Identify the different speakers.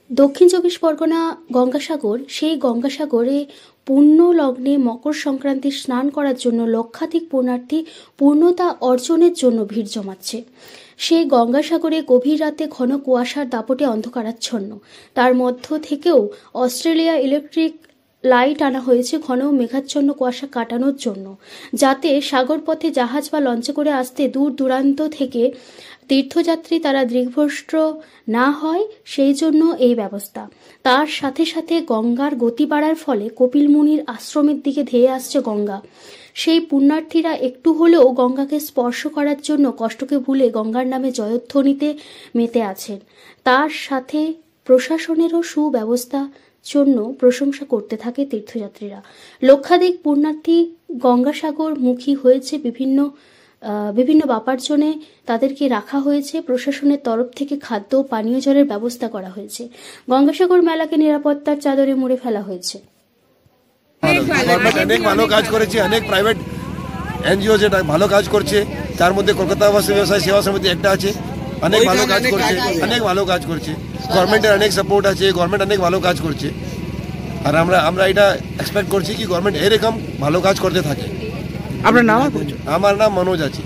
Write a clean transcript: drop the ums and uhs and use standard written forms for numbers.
Speaker 1: দক্ষিণ চব্বিশ পরগনা গঙ্গাসাগর, সেই গঙ্গাসাগরে পূর্ণ লগ্নে মকর সংক্রান্তির স্নান করার জন্য লক্ষাধিক পুণ্যার্থী পূর্ণতা অর্জনের জন্য ভিড় জমাচ্ছে। সেই গঙ্গাসাগরে গভীর রাতে ঘন কুয়াশার দাপটে অন্ধকারাচ্ছন্ন, তার মধ্য থেকেও অস্ট্রেলিয়া ইলেকট্রিক লাইট আনা হয়েছে ঘন মেঘাচ্ছন্ন কুয়াশা কাটানোর জন্য, যাতে সাগরপথে জাহাজ বা লঞ্চে করে আসতে দূর দূরান্ত থেকে তীর্থযাত্রী তারা দৃগ্ভ্রষ্ট না হয়, সেই জন্য এই ব্যবস্থা। তার সাথে সাথে গঙ্গার গতি বাড়ার ফলে কপিল মুনির আশ্রমের দিকে ধেয়ে আসছে গঙ্গা। সেই পুণ্যার্থীরা একটু হলেও গঙ্গাকে স্পর্শ করার জন্য কষ্টকে ভুলে গঙ্গার নামে জয়ধ্বনিতে মেতে আছেন। তার সাথে প্রশাসনেরও সুব্যবস্থা জন্য প্রশংসা করতে থাকে তীর্থযাত্রীরা। লক্ষাধিক পুণ্যার্থী গঙ্গাসাগর মুখী হয়েছে। বিভিন্ন ব্যাপার জন্য তাদেরকে রাখা হয়েছে। প্রশাসনের তরফ থেকে খাদ্য ও পানীয় জলের ব্যবস্থা করা হয়েছে। গঙ্গাসাগর মেলাকে নিরাপত্তার চাদরে মুড়ে ফেলা হয়েছে।
Speaker 2: অনেক ভালো কাজ করেছে, অনেক প্রাইভেট এনজিও যেটা ভালো কাজ করছে, তার মধ্যে কলকাতা ব্যবসায় সেবা সমিতি একটা আছে, অনেক ভালো কাজ করছে। গভর্নমেন্টের অনেক সাপোর্ট আছে, গভর্নমেন্ট অনেক ভালো কাজ করছে। আর আমরা এটা এক্সপেক্ট করছি কি গভর্নমেন্ট এরকম ভালো কাজ করতে থাকে।
Speaker 3: আপনার নাম?
Speaker 2: আমার নাম মনোজ আছে।